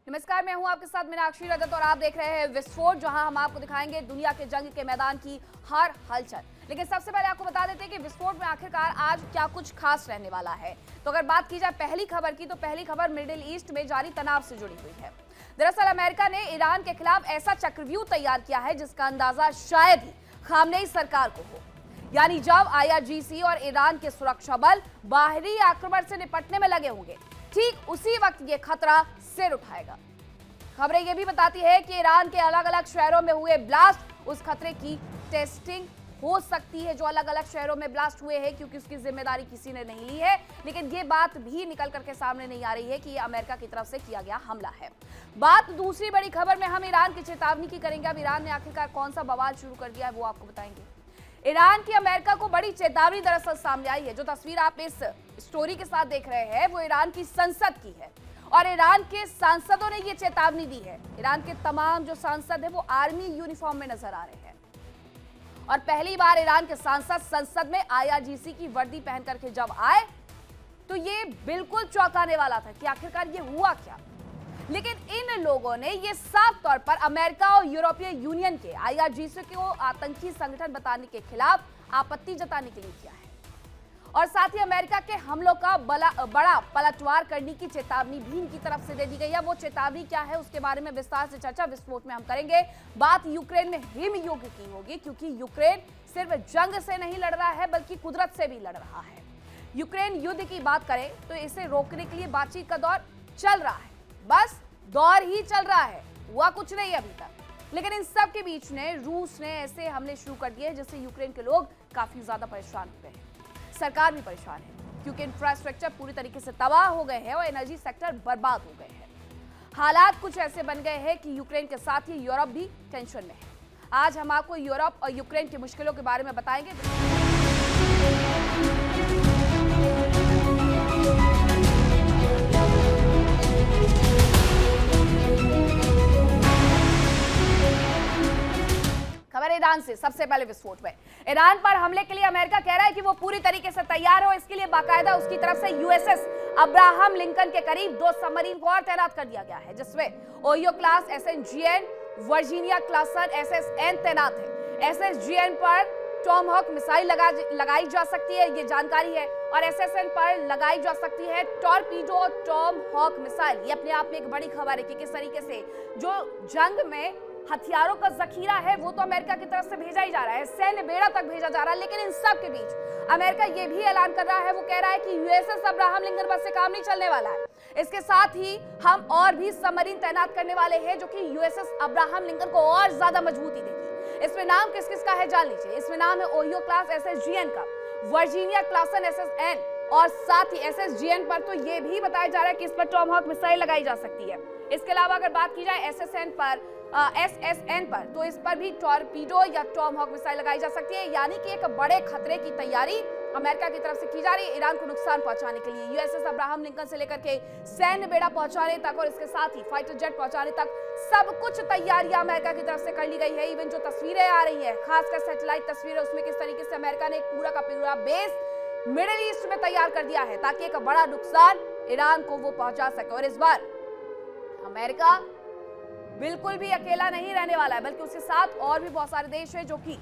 नमस्कार, मैं हूं आपके साथ मीनाक्षी रजत और आप देख रहे हैं विस्फोट, जहां हम आपको दिखाएंगे दुनिया के जंग के मैदान की हर हलचल। लेकिन सबसे पहले आपको बता देते हैं कि विस्फोट में आखिरकार आज क्या कुछ खास रहने वाला है। तो अगर बात की जाए पहली खबर की, तो पहली खबर मिडिल ईस्ट में जारी तनाव से जुड़ी हुई है। दरअसल अमेरिका ने ईरान के खिलाफ ऐसा चक्रव्यूह तैयार किया है जिसका अंदाजा शायद ही खामनेई सरकार को हो। यानी जब IRGC और ईरान के सुरक्षा बल बाहरी आक्रमण से निपटने में लगे होंगे, ठीक उसी वक्त ये खतरा सिर उठाएगा। खबरें ये भी बताती है कि ईरान के अलग अलग शहरों में हुए ब्लास्ट, उस खतरे की टेस्टिंग हो सकती है जो अलग अलग शहरों में ब्लास्ट हुए हैं, क्योंकि उसकी जिम्मेदारी किसी ने नहीं ली है। लेकिन ये बात भी निकल करके सामने नहीं आ रही है कि ये अमेरिका की तरफ से किया गया हमला है। बात दूसरी बड़ी खबर में हम ईरान की चेतावनी की करेंगे। अब ईरान ने आखिरकार कौन सा बवाल शुरू कर दिया है वो आपको बताएंगे। ईरान की अमेरिका को बड़ी चेतावनी दरअसल सामने आई है। जो तस्वीर आप इस स्टोरी के साथ देख रहे हैं वो ईरान की संसद की है और ईरान के सांसदों ने ये चेतावनी दी है। ईरान के तमाम जो सांसद हैं वो आर्मी यूनिफॉर्म में नजर आ रहे हैं और पहली बार ईरान के सांसद संसद में IRGC की वर्दी पहन करके जब आए तो ये बिल्कुल चौंकाने वाला था कि आखिरकार ये हुआ क्या। लेकिन इन लोगों ने ये साफ तौर पर अमेरिका और यूरोपीय यूनियन के IRGC को आतंकी संगठन बताने के खिलाफ आपत्ति जताने के लिए किया है और साथ ही अमेरिका के हमलों का बड़ा पलटवार करने की चेतावनी भी इनकी तरफ से दे दी गई है। वो चेतावनी क्या है उसके बारे में विस्तार से चर्चा विस्फोट में हम करेंगे। बात यूक्रेन में हिम युद्ध की होगी, क्योंकि यूक्रेन सिर्फ जंग से नहीं लड़ रहा है बल्कि कुदरत से भी लड़ रहा है। यूक्रेन युद्ध की बात करें तो इसे रोकने के लिए बातचीत का दौर चल रहा है, बस दौर ही चल रहा है, हुआ कुछ नहीं अभी तक। लेकिन इन सब के बीच में रूस ने ऐसे हमले शुरू कर दिए जिससे यूक्रेन के लोग काफी ज्यादा परेशान हो गए हैं। सरकार भी परेशान है क्योंकि इंफ्रास्ट्रक्चर पूरी तरीके से तबाह हो गए हैं और एनर्जी सेक्टर बर्बाद हो गए हैं। हालात कुछ ऐसे बन गए हैं कि यूक्रेन के साथ ही यूरोप भी टेंशन में है। आज हम आपको यूरोप और यूक्रेन की मुश्किलों के बारे में बताएंगे। खबर ईरान से। सबसे पहले विस्फोट में ईरान पर हमले के लिए अमेरिका कह रहा है कि वो पूरी तरीके से तैयार हो। इसके लिए बाकायदा उसकी तरफ से USS अब्राहम लिंकन के करीब 2 सबमरीन को और तैनात कर दिया गया है, जिसमें Ohio class SSGN, Virginia class SSN तैनात है। SSGN पर टॉमहॉक मिसाइल लगाई जा सकती है, ये जानकारी है, और SSN पर लगाई जा सकती है टॉर्पीडो टॉमहॉक मिसाइल। ये अपने आप में एक बड़ी खबर है कि किस तरीके से जो जंग में हथियारों का जखीरा है वो तो अमेरिका की तरफ से भेजा ही जा रहा है, सैन्य बेड़ा तक भेजा जा रहा है। लेकिन इन सब के बीच अमेरिका ये भी ऐलान कर रहा है, वो कह रहा है कि USS अब्राहम लिंकन बस से काम नहीं चलने वाला है। इसके साथ ही हम और भी सबमरीन तैनात करने वाले हैं जो कि USS अब्राहम लिंकन को और ज्यादा मजबूती देगी। इसमें नाम किस किस का है जान लीजिए। इसमें नाम है ओहियो क्लास SSGN का, वर्जीनिया क्लास SSN और साथ ही SSGN पर तो ये भी बताया जा रहा है कि इस पर टॉमहॉक मिसाइल लगाई जा सकती है। इसके अलावा अगर बात की जाए SSN पर तो इस पर भी टॉर्पीडो या टॉमहॉक मिसाइल लगाई जा सकती है। यानी कि एक बड़े खतरे की तैयारी अमेरिका की तरफ से की जा रही है ईरान को नुकसान पहुंचाने के लिए। USS अब्राहम लिंकन से लेकर के सैन्य बेड़ा पहुंचाने तक और इसके साथ ही फाइटर जेट पहुंचाने तक सब कुछ तैयारियां अमेरिका की तरफ से कर ली गई है। इवन जो तस्वीरें आ रही है, खासकर सैटेलाइट तस्वीरें, उसमें किस तरीके से अमेरिका ने एक पूरा का पूरा बेस मिडिल ईस्ट में तैयार कर दिया है ताकि एक बड़ा नुकसान ईरान को वो पहुंचा सके। और इस बार अमेरिका बिल्कुल भी अकेला नहीं रहने वाला है, बल्कि उसके साथ और भी बहुत सारे देश हैं जो कि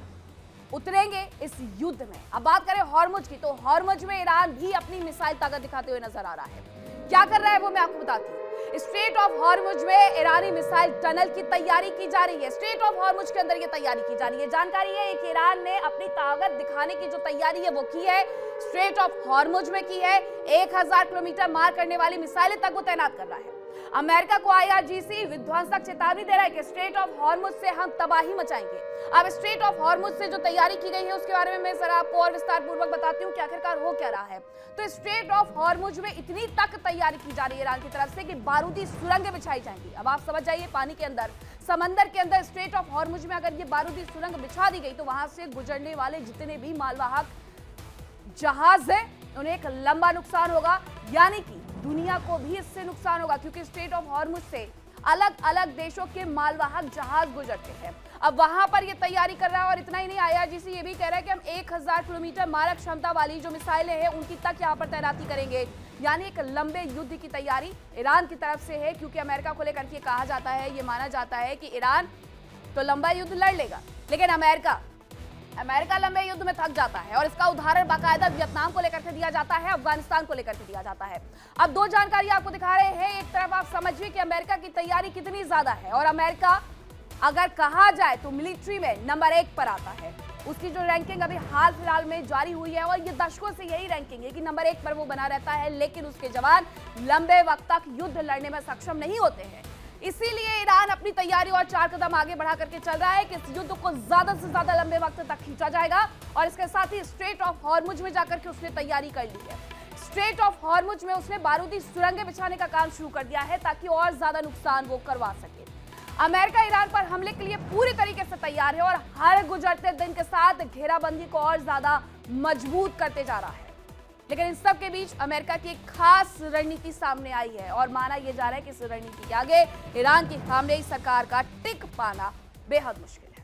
उतरेंगे इस युद्ध में। अब बात करें हॉर्मुज की, तो हॉर्मुज में ईरान भी अपनी मिसाइल ताकत दिखाते हुए नजर आ रहा है। क्या कर रहा है वो मैं आपको बताती हूँ। स्ट्रेट ऑफ हॉर्मुज में ईरानी मिसाइल टनल की तैयारी की जा रही है। स्ट्रेट ऑफ हॉर्मुज के अंदर ये तैयारी की जा रही है। जानकारी है कि ईरान ने अपनी ताकत दिखाने की जो तैयारी है वो की है, स्ट्रेट ऑफ हॉर्मुज में की है। 1000 किलोमीटर मार करने वाली मिसाइलें तक वो तैनात कर रहा है। अमेरिका को IRGC विध्वंसक चेतावनी दे रहा है कि स्ट्रेट ऑफ हॉर्मुज से हम तबाही मचाएंगे। अब स्ट्रेट ऑफ हॉर्मुज से जो तैयारी की गई है उसके बारे में मैं जरा आपको और विस्तार पूर्वक बताती हूँ कि आखिरकार हो क्या रहा है। तो स्ट्रेट ऑफ हॉर्मुज में इतनी तक तैयारी की जा रही है ईरान की तरफ से कि बारूदी सुरंगें बिछाई जाएंगी। अब आप समझ जाइए, पानी के अंदर, समंदर के अंदर स्ट्रेट ऑफ हॉर्मुज में अगर ये बारूदी सुरंग बिछा दी गई तो वहां से गुजरने वाले जितने भी मालवाहक जहाज है उन्हें एक लंबा नुकसान होगा। यानी कि दुनिया को भी इससे नुकसान होगा, क्योंकि स्ट्रेट ऑफ हॉर्मुज से अलग अलग देशों के मालवाहक जहाज गुजरते हैं। अब वहां पर ये तैयारी कर रहा है और इतना ही नहीं, IRGC ये भी कह रहा है कि हम 1000 किलोमीटर मारक क्षमता वाली जो मिसाइलें हैं उनकी तक यहाँ पर तैनाती करेंगे। यानी एक लंबे युद्ध की तैयारी ईरान की तरफ से है, क्योंकि अमेरिका को लेकर के कहा जाता है, ये माना जाता है कि ईरान तो लंबा युद्ध लड़ लेगा, लेकिन अमेरिका लंबे युद्ध में थक जाता है। और इसका उदाहरण बाकायदा वियतनाम को लेकर के दिया जाता है, अफगानिस्तान को लेकर के दिया जाता है। अब दो जानकारी आपको दिखा रहे हैं। एक तरफ आप समझिए कि अमेरिका की तैयारी कितनी ज्यादा है, और अमेरिका अगर कहा जाए तो मिलिट्री में नंबर 1 पर आता है। उसकी जो रैंकिंग अभी हाल फिलहाल में जारी हुई है, और ये दशकों से यही रैंकिंग है कि नंबर 1 पर वो बना रहता है, लेकिन उसके जवान लंबे वक्त तक युद्ध लड़ने में सक्षम नहीं होते हैं। इसीलिए ईरान अपनी तैयारी और 4 कदम आगे बढ़ा करके चल रहा है कि इस युद्ध को ज्यादा से ज्यादा लंबे वक्त तक खींचा जाएगा। और इसके साथ ही स्ट्रेट ऑफ हॉर्मुज में जाकर के उसने तैयारी कर ली है। स्ट्रेट ऑफ हॉर्मुज में उसने बारूदी सुरंगें बिछाने का काम शुरू कर दिया है, ताकि और ज्यादा नुकसान वो करवा सके। अमेरिका ईरान पर हमले के लिए पूरी तरीके से तैयार है, और हर गुजरते दिन के साथ घेराबंदी को और ज्यादा मजबूत करते जा रहा है। लेकिन इन सब के बीच अमेरिका की एक खास रणनीति सामने आई है, और माना यह जा रहा है कि इस रणनीति के आगे ईरान की खामनेई सरकार का टिक पाना बेहद मुश्किल है।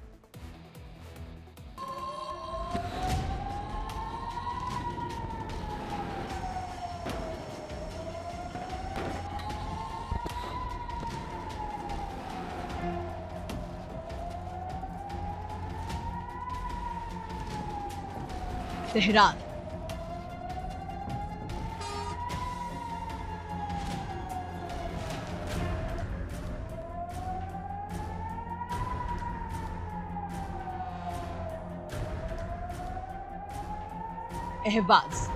तेहरान। अहबाज।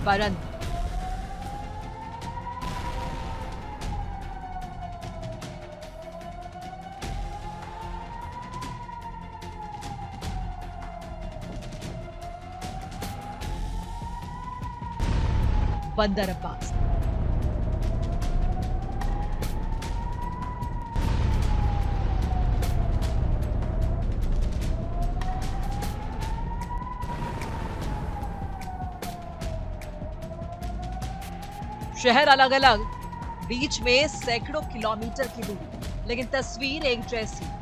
बरन। बंदर अब्बास। शहर अलग अलग, बीच में सैकड़ों किलोमीटर की दूरी, लेकिन तस्वीर एक जैसी।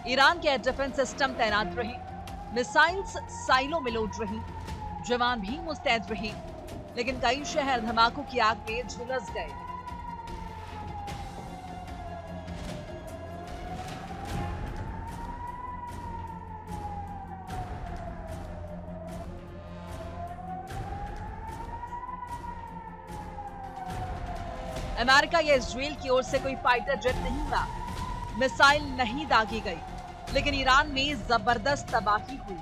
ईरान के एयर डिफेंस सिस्टम तैनात रहे, मिसाइल्स साइलों में लोड रही, जवान भी मुस्तैद रहे, लेकिन कई शहर धमाकों की आग में झुलस गए। अमेरिका या इजराइल की ओर से कोई फाइटर जेट नहीं उड़ा, मिसाइल नहीं दागी गई, लेकिन ईरान में जबरदस्त तबाही हुई।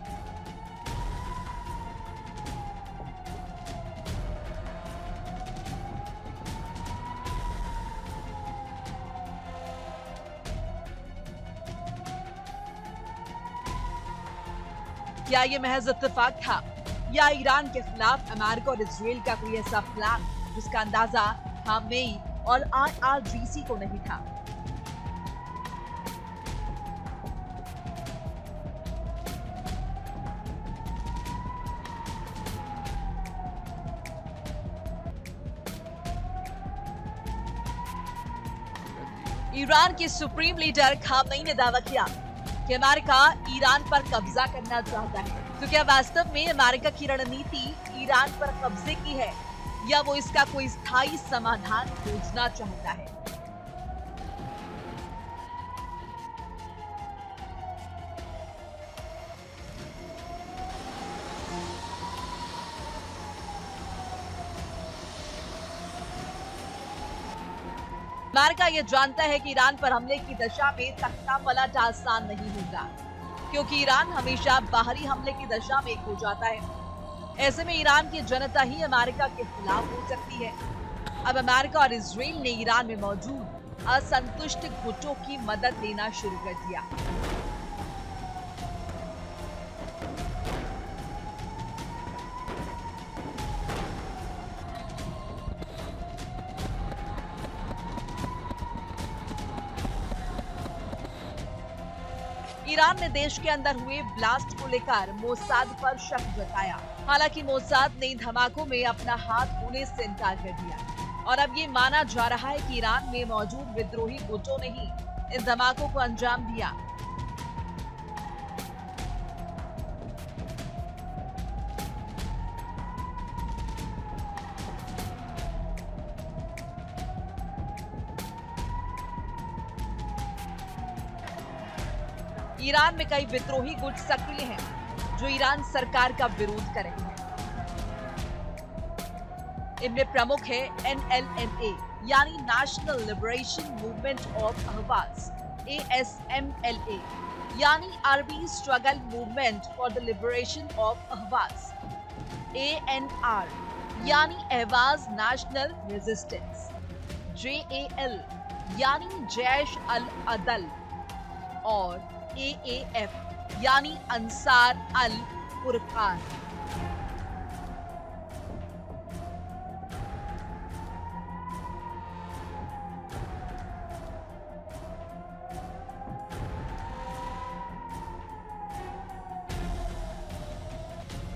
क्या ये महज इत्तेफाक था, या ईरान के खिलाफ अमेरिका और इजराइल का कोई ऐसा प्लान जिसका अंदाजा खामेनी और IRGC को नहीं था? ईरान के सुप्रीम लीडर खामेनी ने दावा किया कि अमेरिका ईरान पर कब्जा करना चाहता है। तो क्या वास्तव में अमेरिका की रणनीति ईरान पर कब्जे की है, या वो इसका कोई स्थायी समाधान खोजना चाहता है? अमेरिका ये जानता है कि ईरान पर हमले की दशा में तख्ता पलट आसान नहीं होगा, क्योंकि ईरान हमेशा बाहरी हमले की दशा में खो जाता है। ऐसे में ईरान की जनता ही अमेरिका के खिलाफ हो सकती है। अब अमेरिका और इजराइल ने ईरान में मौजूद असंतुष्ट गुटों की मदद लेना शुरू कर दिया। ईरान ने देश के अंदर हुए ब्लास्ट को लेकर मोसाद पर शक जताया। हालांकि मोसाद ने धमाकों में अपना हाथ होने से इनकार कर दिया और अब ये माना जा रहा है कि ईरान में मौजूद विद्रोही गुटों ने ही इन धमाकों को अंजाम दिया। ईरान में कई विद्रोही गुट सक्रिय हैं जो ईरान सरकार का विरोध कर रहे हैं। इनमें प्रमुख है NLMA यानी national liberation movement of Ahvaz, ASMLA यानी अरबी struggle movement for the liberation of Ahvaz, ANR यानी अहवाज नेशनल रेजिस्टेंस, JAL यानी जैश अल अदल और AAF यानी अंसार अल फुरकान।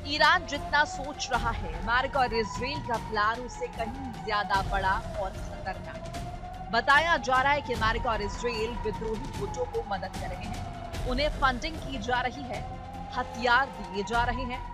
ईरान जितना सोच रहा है अमेरिका और इजराइल का प्लान उससे कहीं ज्यादा बड़ा और खतरनाक। बताया जा रहा है कि अमेरिका और इजराइल विद्रोही गुटों को मदद कर रहे हैं, उन्हें फंडिंग की जा रही है, हथियार दिए जा रहे हैं।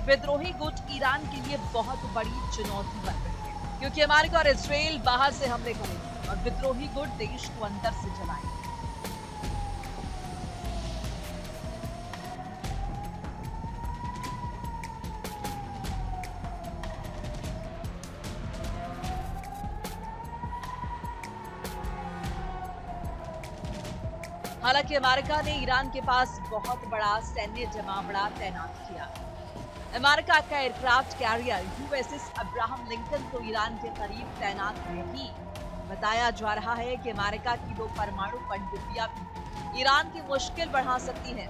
विद्रोही गुट ईरान के लिए बहुत बड़ी चुनौती बन रही है, क्योंकि अमेरिका और इजराइल बाहर से हमले करेंगे और विद्रोही गुट देश को अंदर से जलाएंगे। हालांकि अमेरिका ने ईरान के पास बहुत बड़ा सैन्य जमावड़ा तैनात किया। अमेरिका का aircraft carrier USS Abraham Lincoln को ईरान के करीब तैनात है ही। बताया जा रहा है कि अमेरिका की 2 परमाणु पनडुब्बियां भी ईरान की मुश्किल बढ़ा सकती हैं।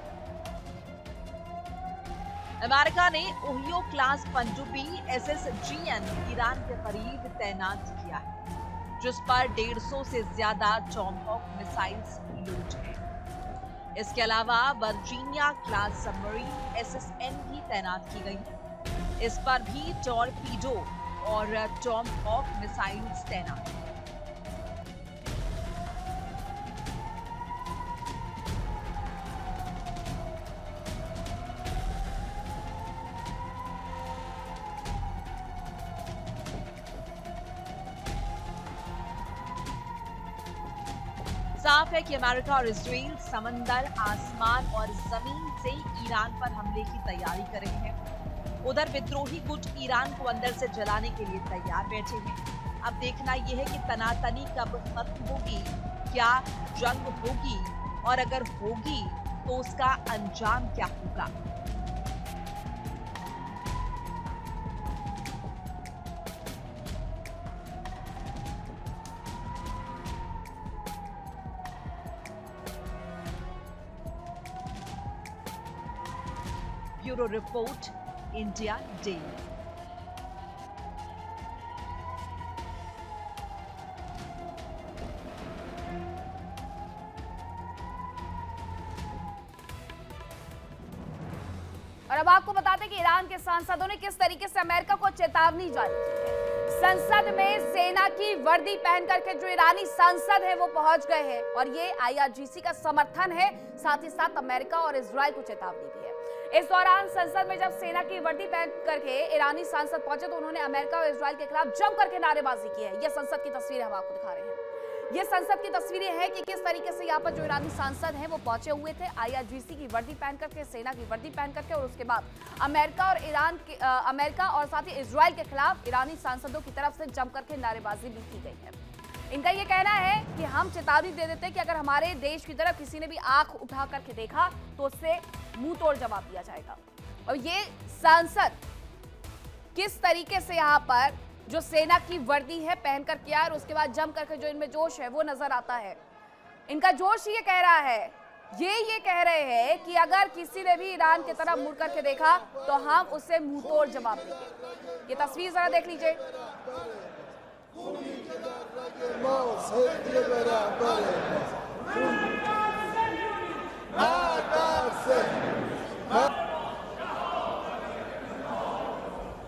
अमेरिका ने ओहियो क्लास पनडुब्बी SSGN ईरान के करीब तैनात किया है, जिस पर 150 से ज्यादा टॉमहॉक मिसाइल्स लोड है। इसके अलावा वर्जीनिया क्लास सबमरीन SSN भी तैनात की गई है। इस पर भी टॉर्पीडो और टॉमहॉक मिसाइल्स तैनात हैं। साफ है कि अमेरिका और इजराइल समंदर, आसमान और जमीन से ईरान पर हमले की तैयारी कर रहे हैं। उधर विद्रोही गुट ईरान को अंदर से जलाने के लिए तैयार बैठे हैं। अब देखना यह है कि तनातनी कब खत्म होगी, क्या जंग होगी और अगर होगी तो उसका अंजाम क्या होगा। Bureau report, India daily. और अब आपको बताते हैं कि ईरान के सांसदों ने किस तरीके से अमेरिका को चेतावनी जारी की है। संसद में सेना की वर्दी पहन करके जो ईरानी सांसद है वो पहुंच गए हैं और ये IRGC का समर्थन है, साथ ही साथ अमेरिका और इजराइल को चेतावनी भी है। इस दौरान संसद में जब सेना की वर्दी पहन करके ईरानी सांसद पहुंचे तो उन्होंने अमेरिका और इजराइल के खिलाफ जम करके नारेबाजी की है। ये संसद की तस्वीरें हम आपको दिखा रहे हैं। ये संसद की तस्वीरें हैं कि किस तरीके से यहाँ पर जो ईरानी सांसद हैं वो पहुंचे हुए थे IRGC की वर्दी पहन करके, सेना की वर्दी पहन करके, और उसके बाद अमेरिका और साथ ही इजराइल के खिलाफ ईरानी सांसदों की तरफ से जम करके नारेबाजी भी की गई है। इनका ये कहना है कि हम चेतावनी दे देते हैं कि अगर हमारे देश की तरफ किसी ने भी आंख उठा करके देखा तो उससे मुंह तोड़ जवाब दिया जाएगा। और ये सांसद किस तरीके से यहाँ पर जो सेना की वर्दी है पहनकर किया और उसके बाद जम करके जो इनमें जोश है वो नजर आता है। इनका जोश ये कह रहा है ये कह रहे हैं कि अगर किसी ने भी ईरान की तरफ मुड़ करके देखा तो हम उसे मुंहतोड़ जवाब देंगे। ये तस्वीर जरा देख लीजिए।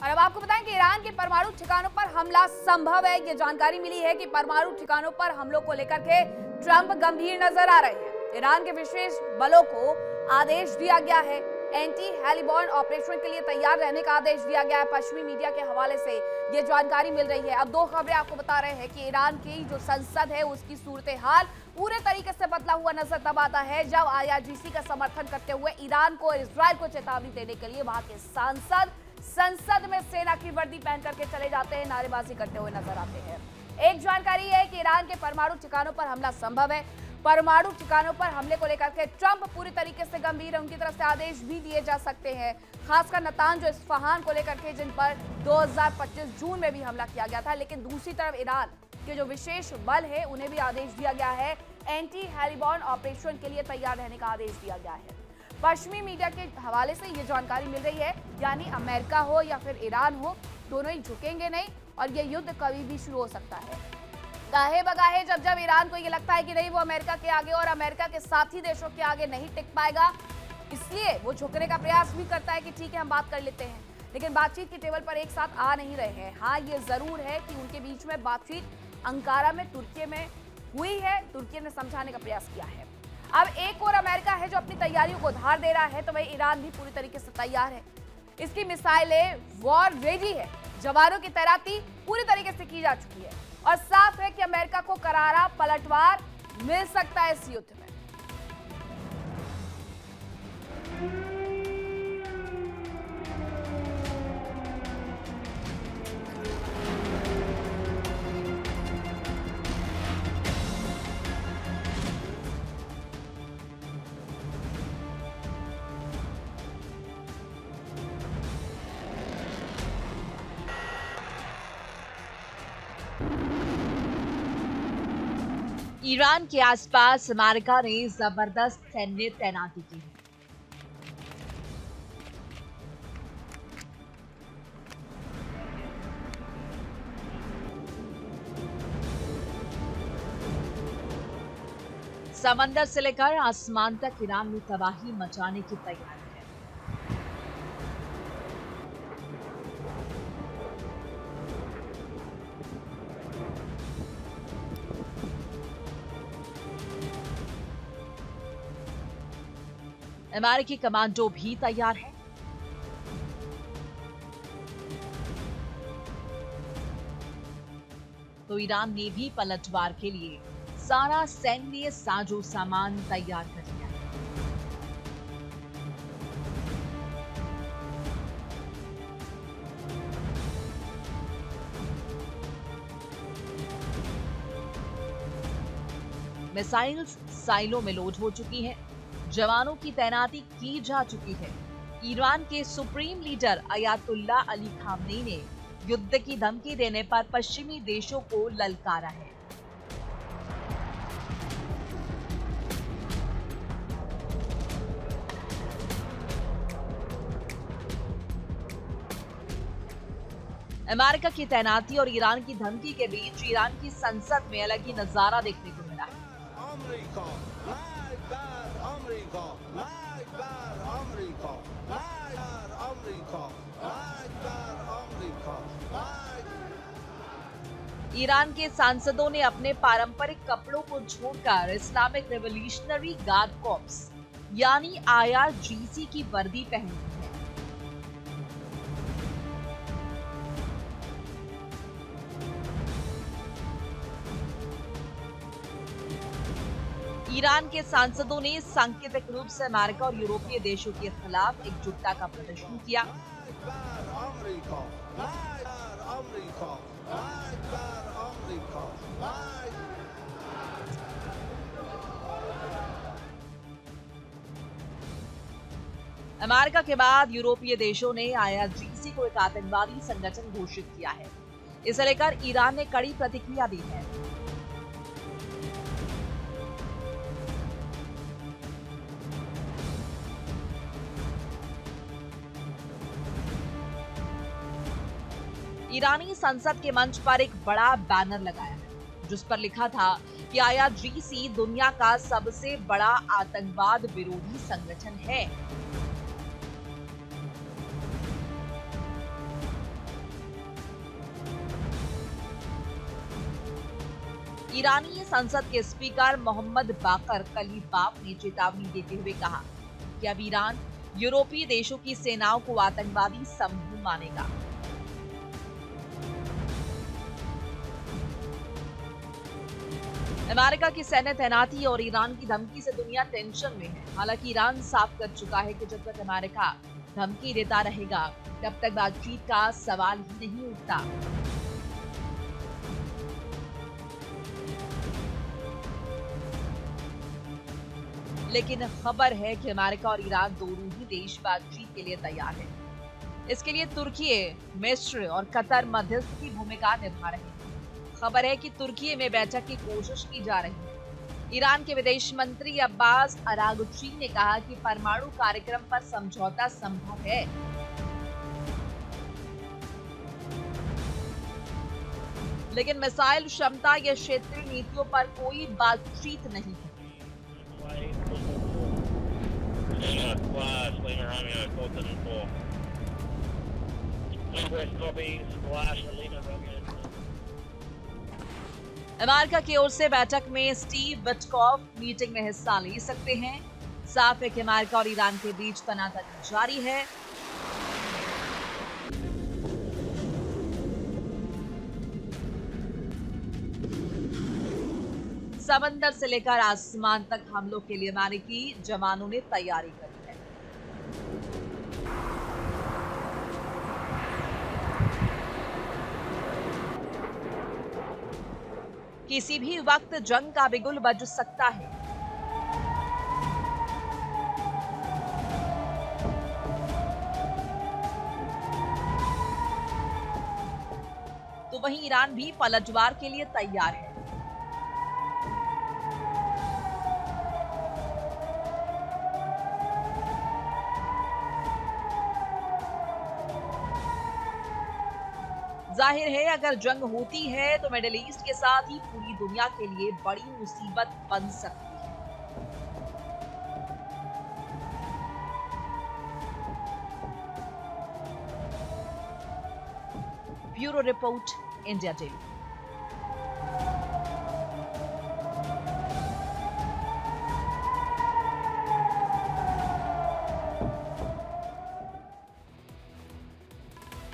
और अब आपको बताएं कि ईरान के परमाणु ठिकानों पर हमला संभव है। ये जानकारी मिली है कि परमाणु ठिकानों पर हमलों को लेकर के ट्रंप गंभीर नजर आ रहे हैं। ईरान के विशेष बलों को आदेश दिया गया है, एंटी हेलिबॉर्न ऑपरेशन के लिए तैयार रहने का आदेश दिया गया है। पश्चिमी मीडिया के हवाले से ये जानकारी मिल रही है। अब दो खबरें आपको बता रहे हैं कि ईरान की जो संसद है उसकी सूरत हाल पूरे तरीके से बदला हुआ नजर तब आता है जब IRGC का समर्थन करते हुए ईरान को और इजराइल को चेतावनी देने के लिए वहां के सांसद संसद में सेना की वर्दी पहन करके चले जाते हैं, नारेबाजी करते हुए नजर आते हैं। एक जानकारी है कि ईरान के परमाणु ठिकानों पर हमला संभव है। परमाणु ठिकानों पर हमले को लेकर के ट्रंप पूरी तरीके से गंभीर है, उनकी तरफ से आदेश भी दिए जा सकते हैं। खासकर नतान जो इस्फहान को लेकर के जिन पर 2025 जून में भी हमला किया गया था, लेकिन दूसरी तरफ ईरान के जो विशेष बल है उन्हें भी आदेश दिया गया है, एंटी हेलिबॉर्न ऑपरेशन के लिए तैयार रहने का आदेश दिया गया है। पश्चिमी मीडिया के हवाले से ये जानकारी मिल रही है, यानी अमेरिका हो या फिर ईरान हो, दोनों ही झुकेंगे नहीं और ये युद्ध कभी भी शुरू हो सकता है। गाहे बगाहे जब ईरान को ये लगता है कि नहीं वो अमेरिका के आगे और अमेरिका के साथी देशों के आगे नहीं टिक पाएगा, इसलिए वो झुकने का प्रयास भी करता है कि ठीक है हम बात कर लेते हैं, लेकिन बातचीत के टेबल पर एक साथ आ नहीं रहे हैं। हाँ, ये जरूर है कि उनके बीच में बातचीत अंकारा में तुर्की में हुई है, तुर्की ने समझाने का प्रयास किया है। अब एक और अमेरिका है जो अपनी तैयारियों को धार दे रहा है, तो वही ईरान भी पूरी तरीके से तैयार है। इसकी मिसाइलें वॉर रेडी है, जवानों की तैनाती पूरी तरीके से की जा चुकी है और साफ है कि अमेरिका को करारा पलटवार मिल सकता है इस युद्ध में। ईरान के आसपास अमेरिका ने जबरदस्त सैन्य तैनाती की है। समंदर से लेकर आसमान तक ईरान में तबाही मचाने की तैयारी है। अमेरिकी कमांडो भी तैयार है। तो ईरान ने भी पलटवार के लिए सारा सैन्य साजो सामान तैयार कर लिया है। मिसाइल्स साइलों में लोड हो चुकी हैं, जवानों की तैनाती की जा चुकी है। ईरान के supreme leader Ayatollah Ali Khamenei ने युद्ध की धमकी देने पर पश्चिमी देशों को ललकारा है। अमेरिका की तैनाती और ईरान की धमकी के बीच ईरान की संसद में अलग ही नजारा देखने को मिला है। ईरान के सांसदों ने अपने पारंपरिक कपड़ों को छोड़कर इस्लामिक रिवॉल्यूशनरी गार्ड कॉर्प्स यानी IRGC की वर्दी पहनी है। ईरान के सांसदों ने सांकेतिक रूप से अमेरिका और यूरोपीय देशों के खिलाफ एकजुटता का प्रदर्शन किया। अमेरिका के बाद यूरोपीय देशों ने IRGC को एक आतंकवादी संगठन घोषित किया है। इसे लेकर ईरान ने कड़ी प्रतिक्रिया दी है। ईरानी संसद के मंच पर एक बड़ा बैनर लगाया है जिस पर लिखा था कि IRGC दुनिया का सबसे बड़ा आतंकवाद विरोधी संगठन है। ईरानी संसद के स्पीकर मोहम्मद बाकर कलीबाफ ने चेतावनी देते हुए कहा कि अब ईरान यूरोपीय देशों की सेनाओं को आतंकवादी समूह मानेगा। अमेरिका की सैन्य तैनाती और ईरान की धमकी से दुनिया टेंशन में है। हालांकि ईरान साफ कर चुका है कि जब तक अमेरिका धमकी देता रहेगा तब तक बातचीत का सवाल ही नहीं उठता। लेकिन खबर है कि अमेरिका और ईरान दोनों ही देश बातचीत के लिए तैयार हैं। इसके लिए तुर्की, मिस्र और कतर मध्यस्थ की भूमिका निभा रहे हैं। खबर है कि तुर्की में बैठक की कोशिश की जा रही है। ईरान के विदेश मंत्री अब्बास अरागची ने कहा कि परमाणु कार्यक्रम पर समझौता संभव है। लेकिन मिसाइल क्षमता या क्षेत्रीय नीतियों पर कोई बातचीत नहीं है। अमेरिका की ओर से बैठक में स्टीव विटकॉफ मीटिंग में हिस्सा ले सकते हैं। साफ है कि अमेरिका और ईरान के बीच तनातनी जारी है। समंदर से लेकर आसमान तक हमलों के लिए अमेरिकी जवानों ने तैयारी कर ली है। किसी भी वक्त जंग का बिगुल बज सकता है। तो वहीं ईरान भी पलटवार के लिए तैयार है। जाहिर है अगर जंग होती है तो मिडिल ईस्ट के साथ ही पूरी दुनिया के लिए बड़ी मुसीबत बन सकती है। Bureau report, India daily.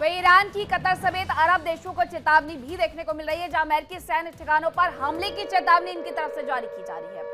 वहीं ईरान की कतर समेत अरब देशों को चेतावनी भी देखने को मिल रही है, जहां अमेरिकी सैन्य ठिकानों पर हमले की चेतावनी इनकी तरफ से जारी की जा रही है।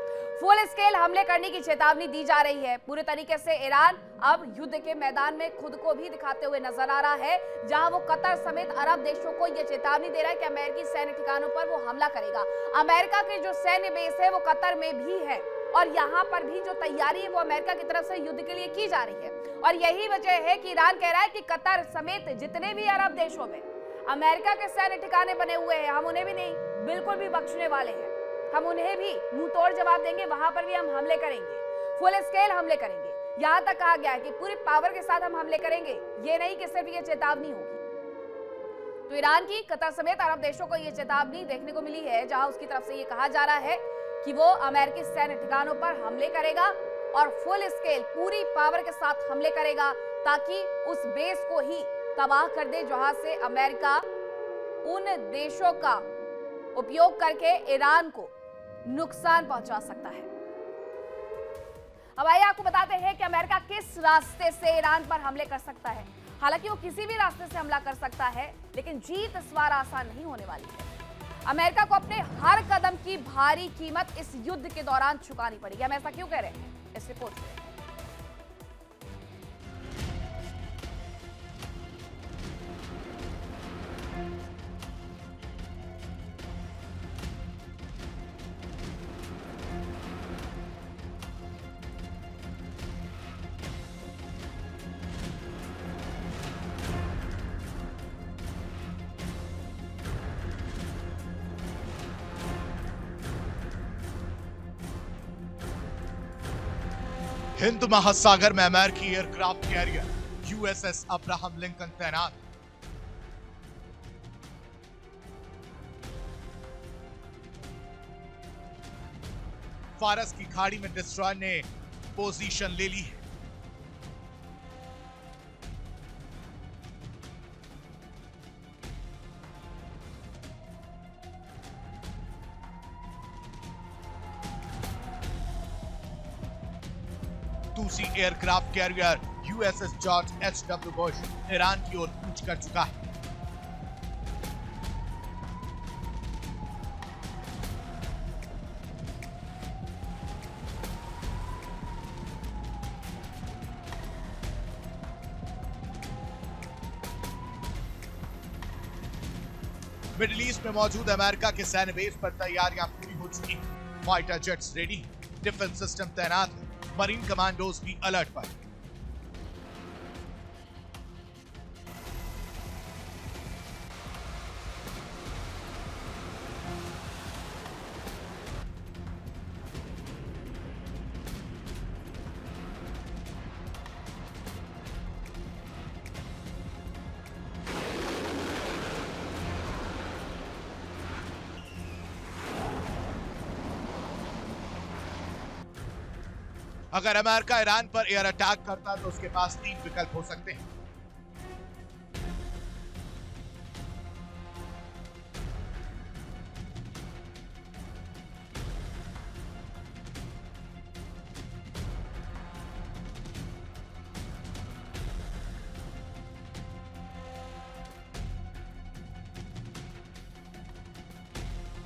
फुल स्केल हमले करने की चेतावनी दी जा रही है। पूरे तरीके से ईरान अब युद्ध के मैदान में खुद को भी दिखाते हुए नजर आ रहा है, जहां वो कतर समेत अरब देशों को यह चेतावनी दे रहा है कि अमेरिकी सैन्य ठिकानों पर वो हमला करेगा। अमेरिका की जो सैन्य बेस है वो कतर में भी है और यहाँ पर भी जो तैयारी है वो अमेरिका की तरफ से युद्ध के लिए की जा रही है। और यही वजह है कि ईरान कह रहा है कि कतर समेत जितने भी अरब देशों में अमेरिका के सैन्य ठिकाने बने हुए हैं, हम उन्हें भी नहीं बिल्कुल भी बख्शने वाले हैं। हम उन्हें भी मुंह तोड़ जवाब देंगे, वहां पर भी हम हमले करेंगे, फुल स्केल हमले करेंगे। यहां तक कहा गया है कि पूरी पावर के साथ हम हमले करेंगे, ये नहीं कि सिर्फ ये चेतावनी होगी। तो ईरान की कतर समेत अरब देशों को ये चेतावनी देखने को मिली है, जहां उसकी तरफ से ये कहा जा रहा है कि वो अमेरिकी सैन्य ठिकानों पर हमले करेगा और फुल स्केल पूरी पावर के साथ हमले करेगा, ताकि उस बेस को ही तबाह कर दे जहां से अमेरिका उन देशों का उपयोग करके ईरान को नुकसान पहुंचा सकता है। अब आइए आपको बताते हैं कि अमेरिका किस रास्ते से ईरान पर हमले कर सकता है। हालांकि वो किसी भी रास्ते से हमला कर सकता है, लेकिन जीत इस बार आसान नहीं होने वाली है। अमेरिका को अपने हर कदम की भारी कीमत इस युद्ध के दौरान चुकानी पड़ेगी। हम ऐसा क्यों कह रहे हैं, इस रिपोर्ट में। हिंद महासागर में अमेरिकी aircraft carrier USS Abraham Lincoln तैनात। फारस की खाड़ी में डिस्ट्रॉयर ने पोजीशन ले ली है। दूसरी aircraft carrier USS George H W. Bush Iran की ओर कूच कर चुका है। मिडिल ईस्ट में मौजूद अमेरिका के सैन्य बेस पर तैयारियां पूरी हो चुकी हैं। Fighter jets ready, defence system तैनात, मरीन कमांडोज भी अलर्ट पर। अगर अमेरिका ईरान पर एयर अटैक करता तो उसके पास 3 विकल्प हो सकते हैं।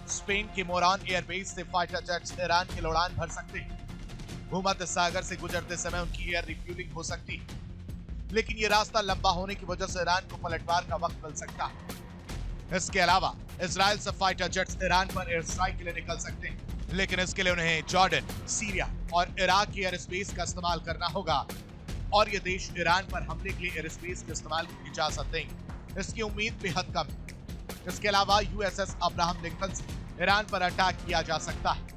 स्पेन के मोरान एयरबेस से फाइटर जेट्स ईरान की उड़ान भर सकते हैं। भूमध्य सागर से गुजरते समय उनकी एयर रिफ्यूलिंग हो सकती है, लेकिन यह रास्ता लंबा होने की वजह से ईरान को पलटवार का वक्त मिल सकता है। इसके अलावा इजराइल से फाइटर जेट्स ईरान पर एयर स्ट्राइक के लिए निकल सकते हैं, लेकिन इसके लिए उन्हें जॉर्डन, सीरिया और इराक की एयर स्पेस का इस्तेमाल करना होगा और ये देश ईरान पर हमले के लिए एयर स्पेस के इस्तेमाल की इजाजत देंगे। इसकी उम्मीद बेहद कम है। इसके अलावा यूएसएस अब्राहम लिंकन से ईरान पर अटैक किया जा सकता है।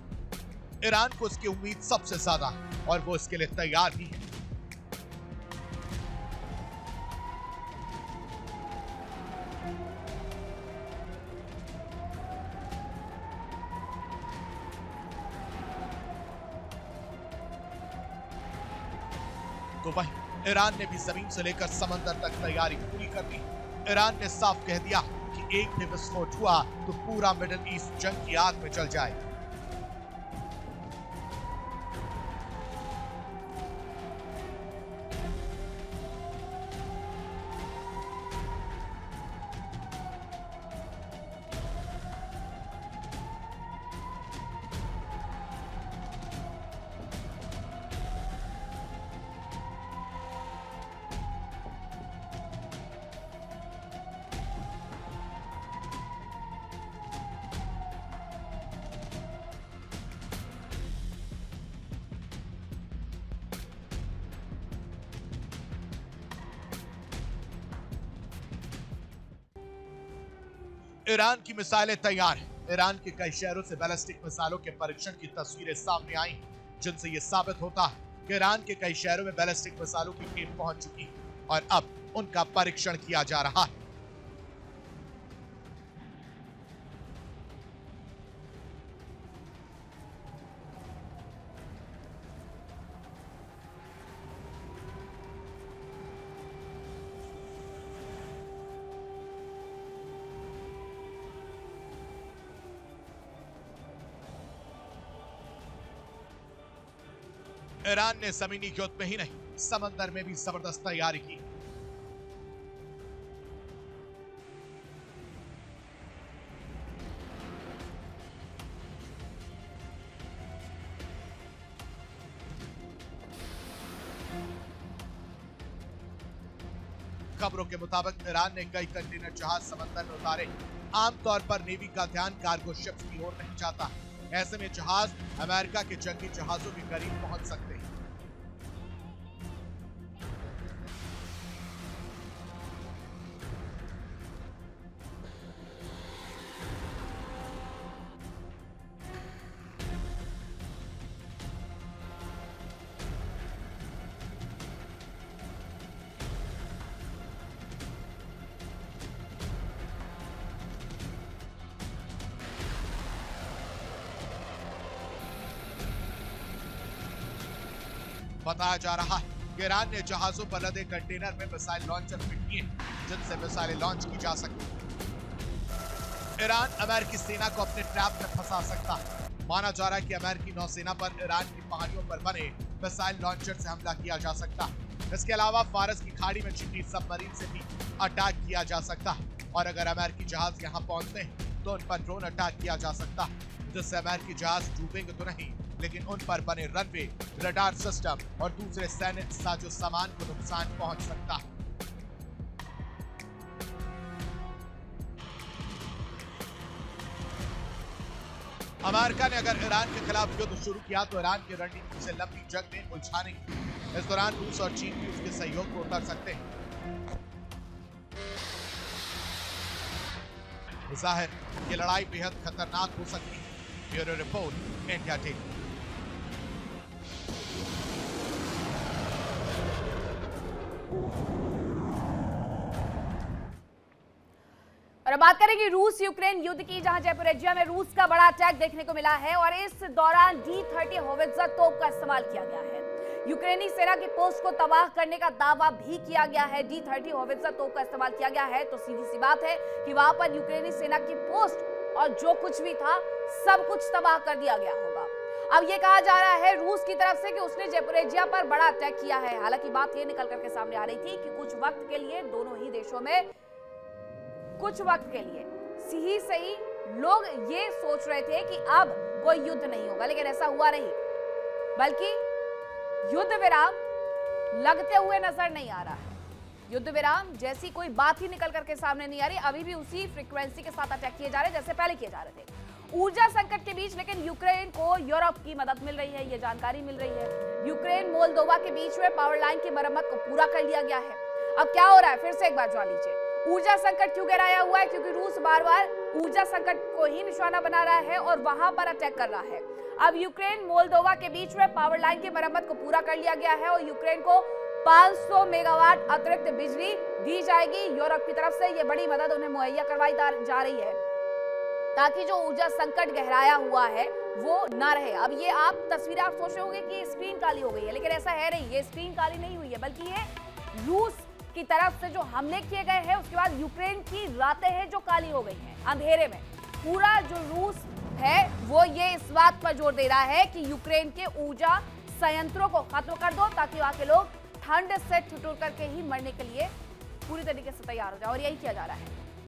ईरान को इसकी उम्मीद सबसे ज्यादा है और वो इसके लिए तैयार भी है। तो वहीं ईरान ने भी जमीन से लेकर समंदर तक तैयारी पूरी कर ली। ईरान ने साफ कह दिया कि एक भी विस्फोट हुआ तो पूरा मिडिल ईस्ट जंग की आग में जल जाए। ईरान की मिसाइलें तैयार हैं। ईरान के कई शहरों से बैलिस्टिक मिसाइलों के परीक्षण की तस्वीरें सामने आई, जिनसे यह साबित होता है कि ईरान के कई शहरों में बैलिस्टिक मिसाइलों की खेप पहुंच चुकी है और अब उनका परीक्षण किया जा रहा है। ईरान ने जमीनी युद्ध में ही नहीं, समंदर में भी जबरदस्त तैयारी की। खबरों के मुताबिक ईरान ने कई कंटेनर जहाज समंदर में उतारे। आमतौर पर नेवी का ध्यान कार्गो शिप्स की ओर नहीं जाता। ऐसे में जहाज अमेरिका के जंगी जहाजों के करीब पहुंच सकते हैं। बताया जा रहा है कि ईरान ने जहाजों पर लदे कंटेनर में मिसाइल लॉन्चर फिट किए जिनसे मिसाइलें लॉन्च की जा सकती। ईरान अमेरिकी सेना को अपने ट्रैप में फंसा सकता है। माना जा रहा है कि अमेरिकी नौसेना पर ईरान की पहाड़ियों पर बने मिसाइल लॉन्चर से हमला किया जा सकता है। इसके अलावा फारस की खाड़ी में छिपी सबमरीन से भी अटैक किया जा सकता है और अगर अमेरिकी जहाज यहां पहुंचते हैं तो उन पर ड्रोन अटैक किया जा सकता है जिससे अमेरिकी जहाज डूबेंगे तो नहीं लेकिन उन पर बने रनवे, रडार सिस्टम और दूसरे सैन्य साजो सामान को नुकसान पहुंच सकता है। अमेरिका ने अगर ईरान के खिलाफ युद्ध शुरू किया तो ईरान की रणनीति से लंबी जंग में उलझाने की। इस दौरान रूस और चीन भी उसके सहयोग को उतर सकते हैं। जाहिर ये लड़ाई बेहद खतरनाक हो सकती है। Bureau report, India TV. और अब बात करेंगे रूस यूक्रेन युद्ध की, जहां ज़ैपोरिज़िया में रूस का बड़ा अटैक देखने को मिला है और इस दौरान D-30 होवित्ज़र तोप का इस्तेमाल किया गया है। यूक्रेनी सेना की पोस्ट को तबाह करने का दावा भी किया गया है। D-30 होवित्ज़र तोप का इस्तेमाल किया गया है तो सीधी सी बात है कि वहां पर यूक्रेनी सेना की पोस्ट और जो कुछ भी था सब कुछ तबाह कर दिया गया होगा। अब ये कहा जा रहा है रूस की तरफ से कि उसने ज़ैपोरिज़िया पर बड़ा अटैक किया है। हालांकि बात ये निकल करके सामने आ रही थी कि कुछ वक्त के लिए दोनों ही देशों में कुछ वक्त के लिए सही लोग ये सोच रहे थे कि अब कोई युद्ध नहीं होगा, लेकिन ऐसा हुआ नहीं, बल्कि युद्ध विराम लगते हुए नजर नहीं आ रहा है। युद्ध विराम जैसी कोई बात ही निकल करके सामने नहीं आ रही। अभी भी उसी फ्रीक्वेंसी के साथ अटैक किए जा रहे हैं जैसे पहले किए जा रहे थे। ऊर्जा संकट के बीच लेकिन यूक्रेन को यूरोप की मदद मिल रही है, ये जानकारी मिल रही है। यूक्रेन मोल्दोवा के बीच में पावर लाइन की मरम्मत को पूरा कर लिया गया है। अब क्या हो रहा है, फिर से एक बार जान लीजिए। ऊर्जा संकट क्यों गहराया हुआ है? क्योंकि रूस बार-बार ऊर्जा संकट को ही निशाना बना रहा है और वहां पर अटैक कर रहा है। अब यूक्रेन मोल्दोवा के बीच में पावर लाइन की मरम्मत को पूरा कर लिया गया है और यूक्रेन को 500 मेगावाट अतिरिक्त बिजली दी जाएगी। यूरोप की तरफ से ये बड़ी मदद उन्हें मुहैया करवाई जा रही है ताकि जो ऊर्जा संकट गहराया हुआ है वो ना रहे। अब ये आप तस्वीरें आप सोच रहे होंगे कि स्क्रीन काली हो गई है, लेकिन ऐसा है नहीं। ये स्क्रीन काली नहीं हुई है, बल्कि ये रूस की तरफ से जो हमले किए गए हैं उसके बाद यूक्रेन की रातें हैं जो काली हो गई हैं अंधेरे में। पूरा जो रूस है वो ये इस बात पर जोर दे रहा है कि यूक्रेन के ऊर्जा संयंत्रों को खत्म कर दो ताकि वहां के लोग ठंड से ठिठुर करके ही मरने के लिए पूरी तरीके से तैयार हो जाए, और यही किया जा रहा है।